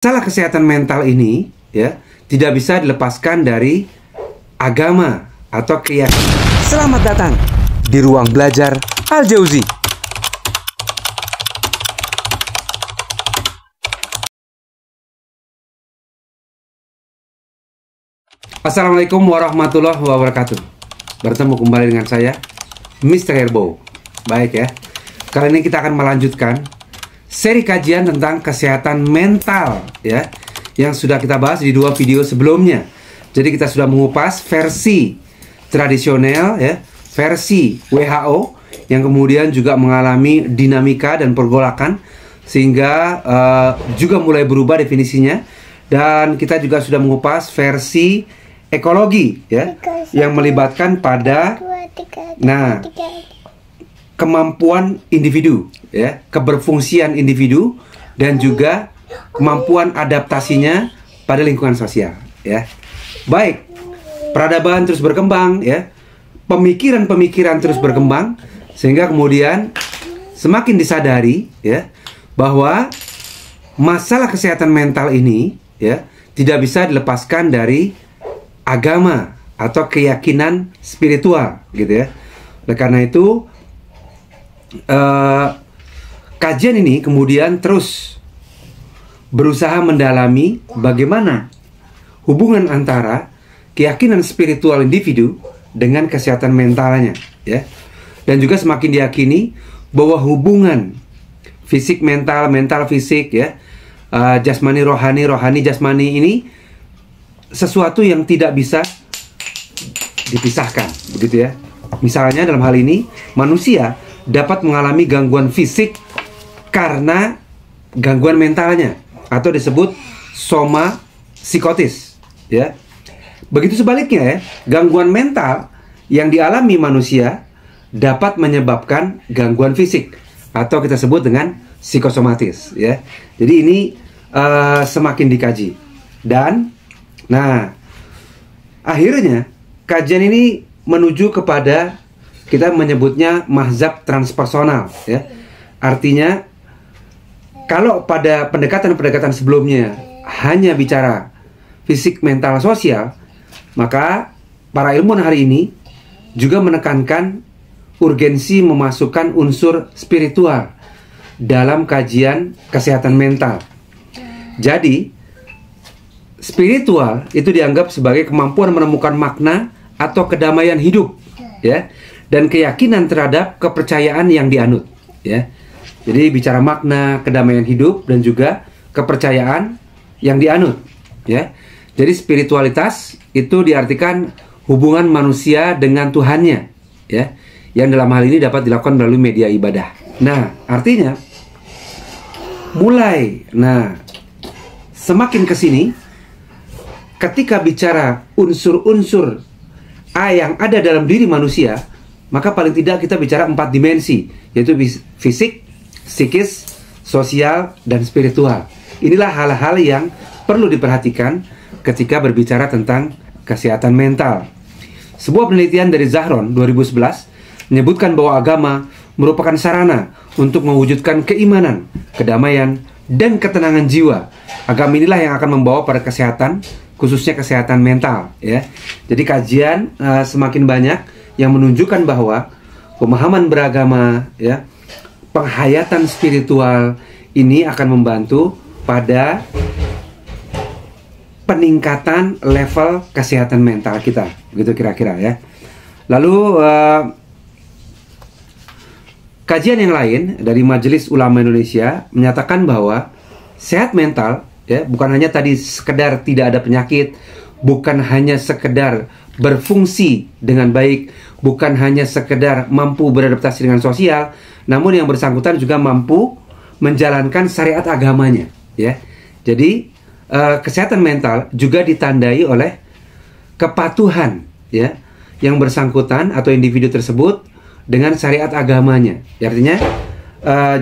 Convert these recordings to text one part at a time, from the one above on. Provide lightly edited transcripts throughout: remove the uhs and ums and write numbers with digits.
Masalah kesehatan mental ini ya tidak bisa dilepaskan dari agama atau keyakinan. Selamat datang di ruang belajar Al Jauzi. Assalamualaikum warahmatullahi wabarakatuh. Bertemu kembali dengan saya, Mr. Herbo. Baik ya. Kali ini kita akan melanjutkan seri kajian tentang kesehatan mental ya, yang sudah kita bahas di 2 video sebelumnya. Jadi kita sudah mengupas versi tradisional ya, versi WHO yang kemudian juga mengalami dinamika dan pergolakan sehingga juga mulai berubah definisinya. Dan kita juga sudah mengupas versi ekologi ya, yang melibatkan pada kemampuan individu ya, keberfungsian individu dan juga kemampuan adaptasinya pada lingkungan sosial ya. Baik, peradaban terus berkembang ya, pemikiran-pemikiran terus berkembang sehingga kemudian semakin disadari ya bahwa masalah kesehatan mental ini ya tidak bisa dilepaskan dari agama atau keyakinan spiritual gitu ya. Oleh karena itu kajian ini kemudian terus berusaha mendalami bagaimana hubungan antara keyakinan spiritual individu dengan kesehatan mentalnya ya. Dan juga semakin diyakini bahwa hubungan fisik mental, mental fisik ya, jasmani rohani, rohani jasmani ini sesuatu yang tidak bisa dipisahkan begitu ya. Misalnya dalam hal ini manusia dapat mengalami gangguan fisik karena gangguan mentalnya atau disebut soma psikotis ya. Begitu sebaliknya ya, gangguan mental yang dialami manusia dapat menyebabkan gangguan fisik atau kita sebut dengan psikosomatis ya. Jadi ini semakin dikaji dan akhirnya kajian ini menuju kepada kita menyebutnya mazhab transpersonal ya. Artinya kalau pada pendekatan-pendekatan sebelumnya hanya bicara fisik, mental, sosial, maka para ilmuwan hari ini juga menekankan urgensi memasukkan unsur spiritual dalam kajian kesehatan mental. Jadi spiritual itu dianggap sebagai kemampuan menemukan makna atau kedamaian hidup ya, dan keyakinan terhadap kepercayaan yang dianut ya. Jadi bicara makna, kedamaian hidup dan juga kepercayaan yang dianut ya. Jadi spiritualitas itu diartikan hubungan manusia dengan Tuhannya ya, yang dalam hal ini dapat dilakukan melalui media ibadah. Nah, artinya semakin ke sini ketika bicara unsur-unsur yang ada dalam diri manusia, maka paling tidak kita bicara 4 dimensi, yaitu fisik, psikis, sosial, dan spiritual. Inilah hal-hal yang perlu diperhatikan ketika berbicara tentang kesehatan mental. Sebuah penelitian dari Zahron 2011 menyebutkan bahwa agama merupakan sarana untuk mewujudkan keimanan, kedamaian, dan ketenangan jiwa. Agama inilah yang akan membawa pada kesehatan, khususnya kesehatan mental ya. Jadi kajian semakin banyak yang menunjukkan bahwa pemahaman beragama ya, penghayatan spiritual ini akan membantu pada peningkatan level kesehatan mental kita, begitu kira-kira ya. Lalu kajian yang lain dari Majelis Ulama Indonesia menyatakan bahwa sehat mental ya, bukan hanya tadi sekedar tidak ada penyakit, bukan hanya sekedar berfungsi dengan baik, bukan hanya sekedar mampu beradaptasi dengan sosial, namun yang bersangkutan juga mampu menjalankan syariat agamanya ya. Jadi kesehatan mental juga ditandai oleh kepatuhan ya yang bersangkutan atau individu tersebut dengan syariat agamanya. Artinya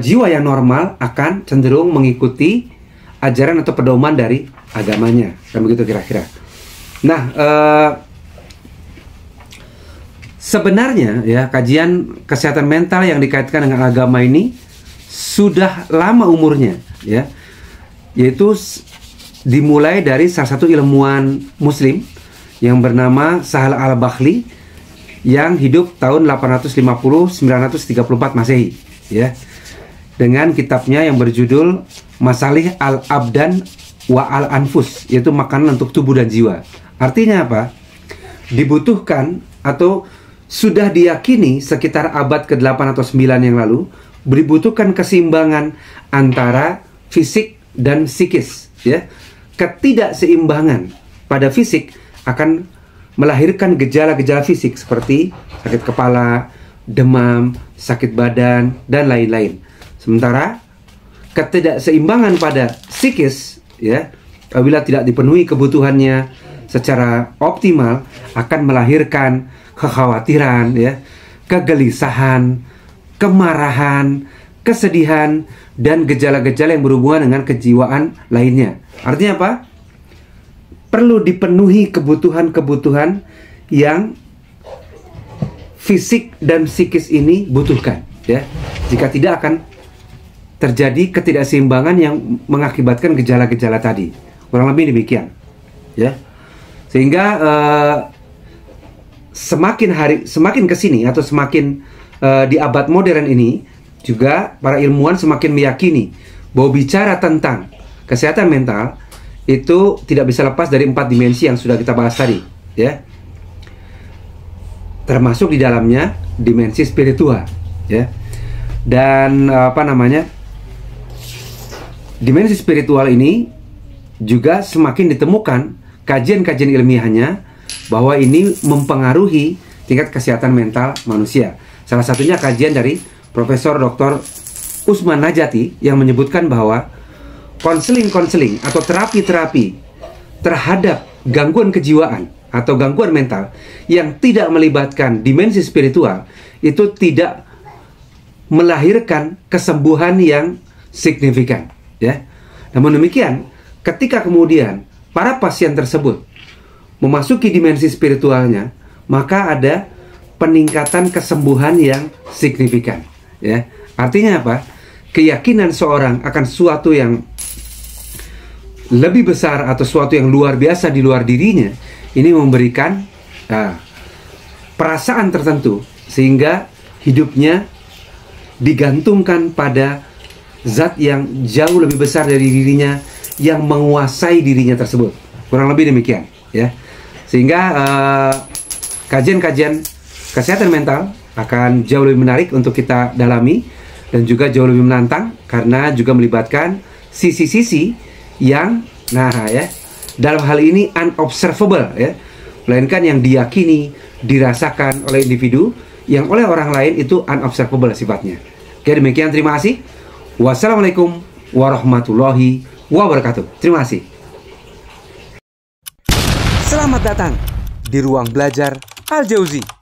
jiwa yang normal akan cenderung mengikuti ajaran atau pedoman dari agamanya, kan begitu kira-kira. Nah, sebenarnya ya kajian kesehatan mental yang dikaitkan dengan agama ini sudah lama umurnya ya, yaitu dimulai dari salah satu ilmuwan muslim yang bernama Sahal al-Bakhli yang hidup tahun 850-934 Masehi, ya. Dengan kitabnya yang berjudul Masalih al-Abdan wa al-Anfus, yaitu makanan untuk tubuh dan jiwa. Artinya apa? Dibutuhkan atau sudah diyakini sekitar abad ke-8 atau 9 yang lalu, dibutuhkan keseimbangan antara fisik dan psikis, ya. Ketidakseimbangan pada fisik akan melahirkan gejala-gejala fisik seperti sakit kepala, demam, sakit badan, dan lain-lain. Sementara ketidakseimbangan pada psikis, ya, apabila tidak dipenuhi kebutuhannya secara optimal, akan melahirkan kekhawatiran, ya, kegelisahan, kemarahan, kesedihan, dan gejala-gejala yang berhubungan dengan kejiwaan lainnya. Artinya apa? Perlu dipenuhi kebutuhan-kebutuhan yang fisik dan psikis ini butuhkan, ya. Jika tidak, akan terjadi ketidakseimbangan yang mengakibatkan gejala-gejala tadi. Kurang lebih demikian, ya. Sehingga semakin kesini atau semakin di abad modern ini juga para ilmuwan semakin meyakini bahwa bicara tentang kesehatan mental itu tidak bisa lepas dari 4 dimensi yang sudah kita bahas tadi, ya. Termasuk di dalamnya dimensi spiritual, ya. Dan dimensi spiritual ini juga semakin ditemukan kajian-kajian ilmiahnya bahwa ini mempengaruhi tingkat kesehatan mental manusia. Salah satunya kajian dari Profesor Dr. Usman Najati yang menyebutkan bahwa konseling-konseling atau terapi-terapi terhadap gangguan kejiwaan atau gangguan mental yang tidak melibatkan dimensi spiritual itu tidak melahirkan kesembuhan yang signifikan, ya. Namun demikian, ketika kemudian para pasien tersebut memasuki dimensi spiritualnya, maka ada peningkatan kesembuhan yang signifikan, ya. Artinya apa? Keyakinan seorang akan sesuatu yang lebih besar atau sesuatu yang luar biasa di luar dirinya, ini memberikan perasaan tertentu sehingga hidupnya digantungkan pada zat yang jauh lebih besar dari dirinya yang menguasai dirinya tersebut. Kurang lebih demikian, ya. Sehingga kajian-kajian kesehatan mental akan jauh lebih menarik untuk kita dalami dan juga jauh lebih menantang karena juga melibatkan sisi-sisi yang dalam hal ini unobservable, ya, melainkan yang diyakini, dirasakan oleh individu yang oleh orang lain itu unobservable sifatnya. Oke, demikian, terima kasih. Wassalamualaikum warahmatullahi wabarakatuh. Terima kasih. Selamat datang di Ruang Belajar Al Jauzi.